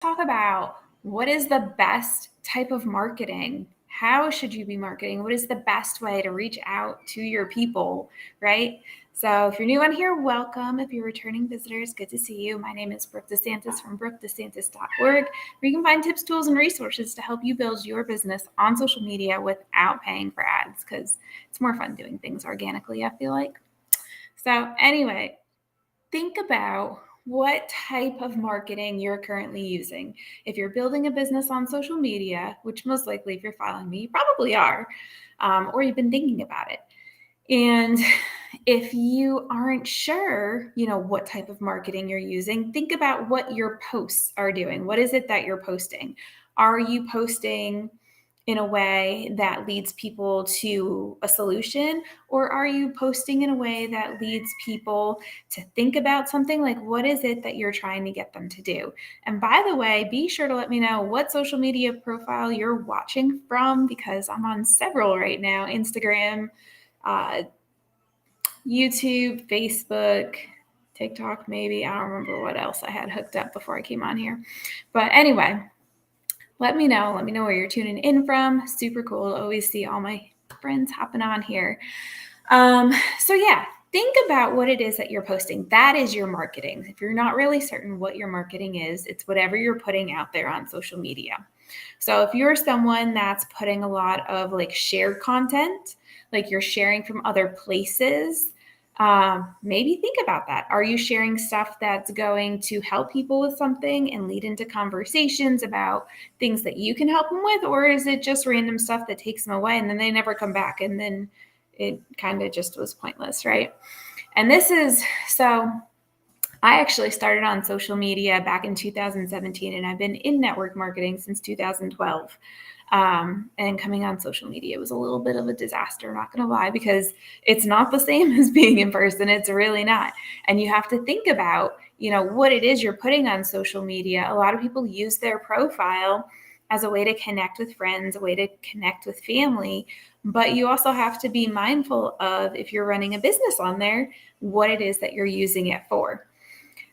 Talk about what is the best type of marketing? How should you be marketing? What is the best way to reach out to your people, right? So if you're new on here, welcome. If you're returning visitors, good to see you. My name is Brooke DeSantis from brookedesantis.org, where you can find tips, tools, and resources to help you build your business on social media without paying for ads, because it's more fun doing things organically, I feel like. So anyway, think about what type of marketing you're currently using. If you're building a business on social media, which most likely, if you're following me, you probably are, or you've been thinking about it. And if you aren't sure, what type of marketing you're using, think about what your posts are doing. What is it that you're posting? Are you posting in a way that leads people to a solution, or are you posting in a way that leads people to think about something? Like, what is it that you're trying to get them to do? And by the way, be sure to let me know what social media profile you're watching from, because I'm on several right now: Instagram, uh, YouTube, Facebook, TikTok, maybe. I don't remember what else I had hooked up before I came on here. But anyway, let me know. Let me know where you're tuning in from. Super cool to always see all my friends hopping on here. So yeah, think about what it is that you're posting. That is your marketing. If you're not really certain what your marketing is, it's whatever you're putting out there on social media. So if you're someone that's putting a lot of like shared content, like you're sharing from other places, maybe think about that. Are you sharing stuff that's going to help people with something and lead into conversations about things that you can help them with? Or is it just random stuff that takes them away and then they never come back, and then it kind of just was pointless, right? And this is so I actually started on social media back in 2017, and I've been in network marketing since 2012. And coming on social media was a little bit of a disaster, not going to lie, because it's not the same as being in person. It's really not. And you have to think about, what it is you're putting on social media. A lot of people use their profile as a way to connect with friends, a way to connect with family. But you also have to be mindful of, if you're running a business on there, what it is that you're using it for.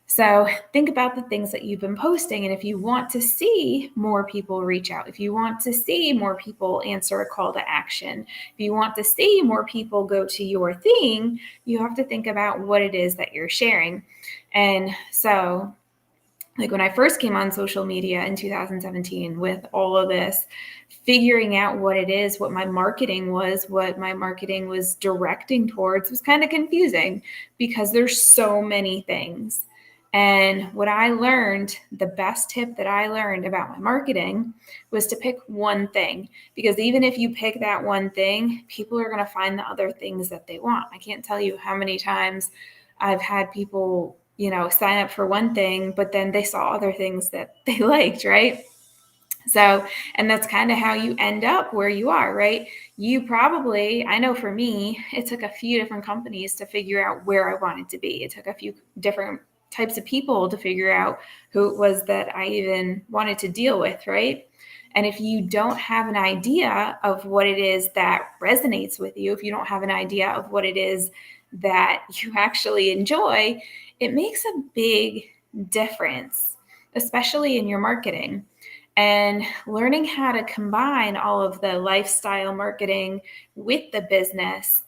So think about the things that you've been posting. And if you want to see more people reach out, if you want to see more people answer a call to action, if you want to see more people go to your thing, you have to think about what it is that you're sharing. And so, like when I first came on social media in 2017 with all of this, figuring out what it is, what my marketing was directing towards, was kind of confusing because there's so many things. And what I learned, the best tip that I learned about my marketing, was to pick one thing. Because even if you pick that one thing, people are going to find the other things that they want. I can't tell you how many times I've had people, sign up for one thing, but then they saw other things that they liked, right? So, and that's kind of how you end up where you are, right? I know for me, it took a few different companies to figure out where I wanted to be. It took a few different types of people to figure out who it was that I even wanted to deal with, right? And if you don't have an idea of what it is that resonates with you, if you don't have an idea of what it is that you actually enjoy, it makes a big difference, especially in your marketing. And learning how to combine all of the lifestyle marketing with the business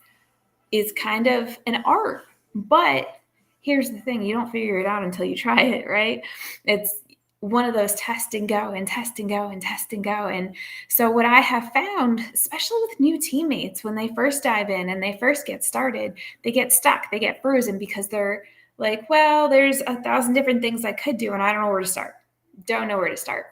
is kind of an art. But here's the thing, you don't figure it out until you try it, right? It's one of those test and go and test and go and test and go. And so what I have found, especially with new teammates, when they first dive in and they first get started, they get stuck, they get frozen because they're like, well, there's 1,000 different things I could do and I don't know where to start. Don't know where to start.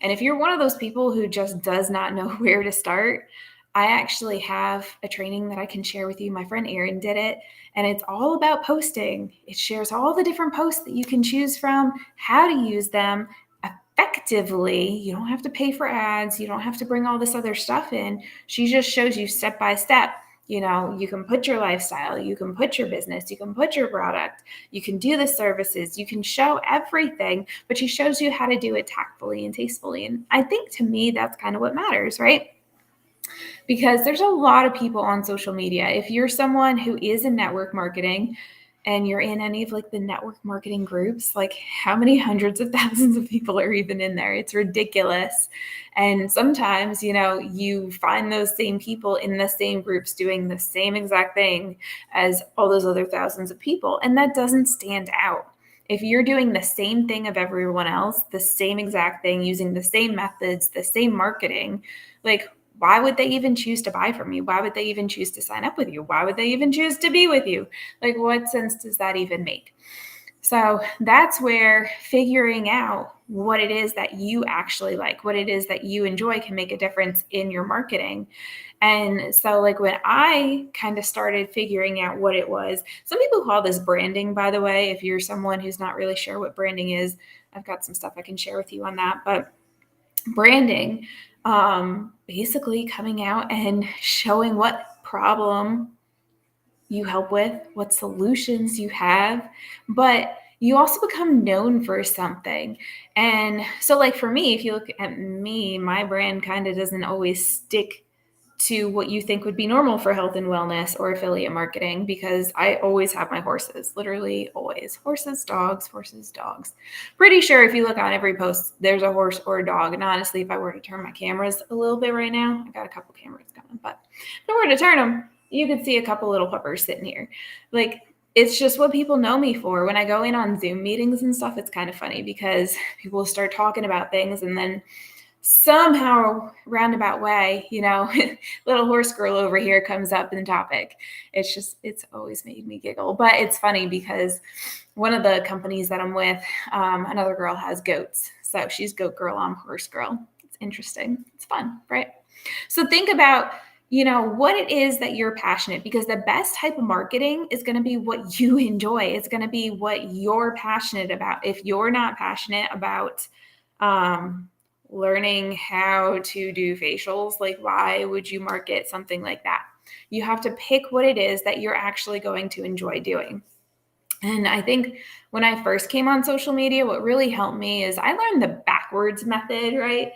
And if you're one of those people who just does not know where to start, I actually have a training that I can share with you. My friend Erin did it, and it's all about posting. It shares all the different posts that you can choose from, how to use them effectively. You don't have to pay for ads. You don't have to bring all this other stuff in. She just shows you step by step. You can put your lifestyle, you can put your business, you can put your product, you can do the services, you can show everything, but she shows you how to do it tactfully and tastefully. And I think, to me, that's kind of what matters, right? Because there's a lot of people on social media. If you're someone who is in network marketing, and you're in any of like the network marketing groups, like how many hundreds of thousands of people are even in there? It's ridiculous. And sometimes, you find those same people in the same groups doing the same exact thing as all those other thousands of people. And that doesn't stand out. If you're doing the same thing of everyone else, the same exact thing, using the same methods, the same marketing, like, why would they even choose to buy from you? Why would they even choose to sign up with you? Why would they even choose to be with you? Like, what sense does that even make? So that's where figuring out what it is that you actually like, what it is that you enjoy can make a difference in your marketing. And so, like, when I kind of started figuring out what it was, some people call this branding, by the way. If you're someone who's not really sure what branding is, I've got some stuff I can share with you on that. But branding, basically coming out and showing what problem you help with, what solutions you have, but you also become known for something. And so, like, for me, if you look at me, my brand kind of doesn't always stick to what you think would be normal for health and wellness or affiliate marketing, because I always have my horses, literally always. Horses, dogs, horses, dogs. Pretty sure if you look on every post, there's a horse or a dog. And honestly, if I were to turn my cameras a little bit right now, I got a couple cameras coming, but if I were to turn them, you could see a couple little puppers sitting here. Like, it's just what people know me for. When I go in on Zoom meetings and stuff, it's kind of funny because people start talking about things, and then somehow roundabout way, little horse girl over here comes up in the topic. It's always made me giggle. But it's funny because one of the companies that I'm with, another girl has goats. So she's goat girl, I'm horse girl. It's interesting. It's fun, right? So think about, what it is that you're passionate, because the best type of marketing is going to be what you enjoy. It's going to be what you're passionate about. If you're not passionate about, learning how to do facials, like, why would you market something like that? You have to pick what it is that you're actually going to enjoy doing. And I think when I first came on social media, what really helped me is I learned the backwards method, right?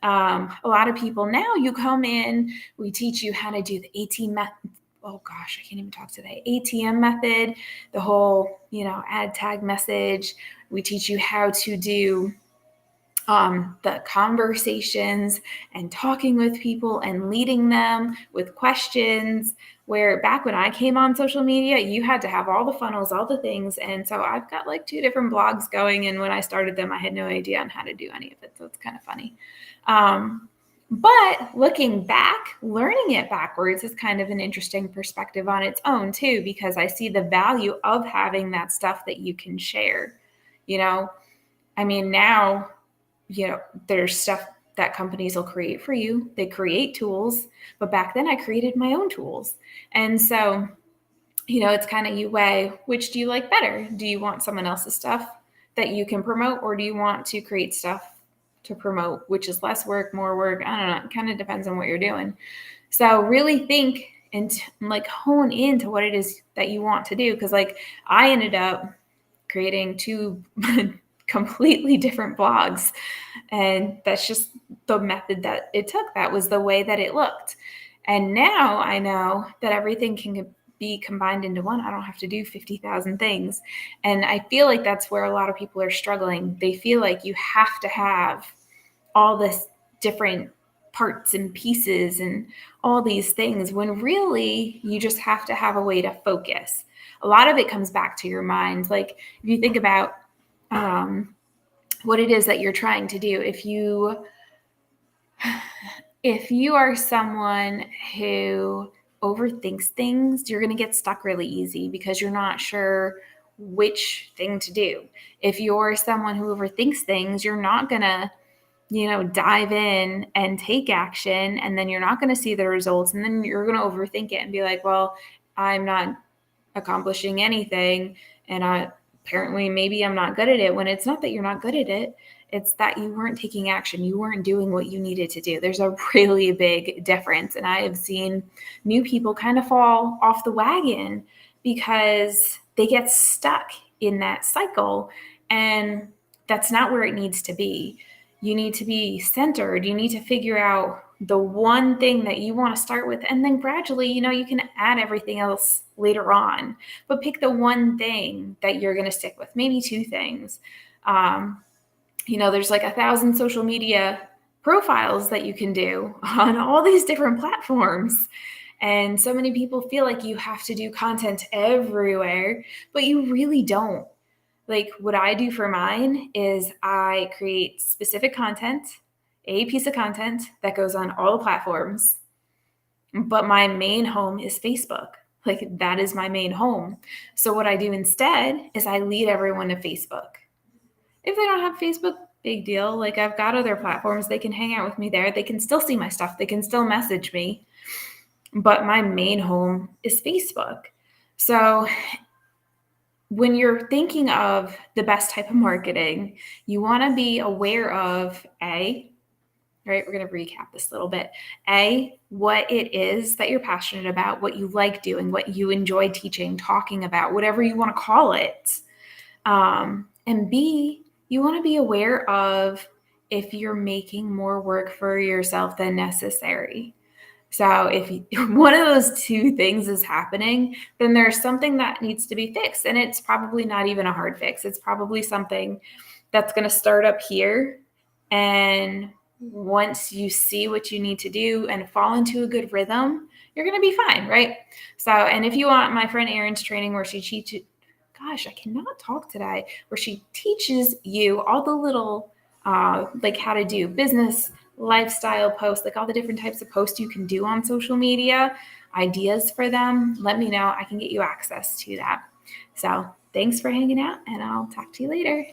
A lot of people now, you come in, we teach you how to do the ATM method. Oh gosh, I can't even talk today. ATM method, the whole, ad tag message. We teach you how to do the conversations and talking with people and leading them with questions, where back when I came on social media, you had to have all the funnels, all the things. And so I've got like 2 different blogs going. And when I started them, I had no idea on how to do any of it. So it's kind of funny. But looking back, learning it backwards is kind of an interesting perspective on its own too, because I see the value of having that stuff that you can share. Now, there's stuff that companies will create for you. They create tools, but back then I created my own tools. And so, it's kind of, you weigh, which do you like better? Do you want someone else's stuff that you can promote, or do you want to create stuff to promote, which is less work, more work? I don't know. It kind of depends on what you're doing. So really think and like hone into what it is that you want to do. Cause like I ended up creating 2 completely different blogs. And that's just the method that it took. That was the way that it looked. And now I know that everything can be combined into one. I don't have to do 50,000 things. And I feel like that's where a lot of people are struggling. They feel like you have to have all this different parts and pieces and all these things, when really you just have to have a way to focus. A lot of it comes back to your mind. Like if you think about what it is that you're trying to do, if you are someone who overthinks things, you're going to get stuck really easy because you're not sure which thing to do. If you're someone who overthinks things, you're not going to, dive in and take action, and then you're not going to see the results, and then you're going to overthink it and be like, well, I'm not accomplishing anything, and apparently maybe I'm not good at it, when it's not that you're not good at it. It's that you weren't taking action. You weren't doing what you needed to do. There's a really big difference. And I have seen new people kind of fall off the wagon because they get stuck in that cycle. And that's not where it needs to be. You need to be centered. You need to figure out the one thing that you want to start with. And then gradually, you can add everything else later on. But pick the one thing that you're going to stick with, maybe two things. There's like 1,000 social media profiles that you can do on all these different platforms. And so many people feel like you have to do content everywhere, but you really don't. Like what I do for mine is I create specific content, a piece of content that goes on all the platforms, but my main home is Facebook. Like that is my main home. So what I do instead is I lead everyone to Facebook. If they don't have Facebook, big deal. Like I've got other platforms. They can hang out with me there. They can still see my stuff. They can still message me. But my main home is Facebook. So when you're thinking of the best type of marketing, you want to be aware of right? We're going to recap this a little bit. What it is that you're passionate about, what you like doing, what you enjoy teaching, talking about, whatever you want to call it. And B, you want to be aware of if you're making more work for yourself than necessary. So if one of those two things is happening, then there's something that needs to be fixed. And it's probably not even a hard fix. It's probably something that's going to start up here. And once you see what you need to do and fall into a good rhythm, you're going to be fine, right? So, and if you want my friend Erin's training where she teaches, gosh, I cannot talk today, where she teaches you all the little, like how to do business, lifestyle posts, like all the different types of posts you can do on social media, ideas for them, let me know. I can get you access to that. So thanks for hanging out, and I'll talk to you later.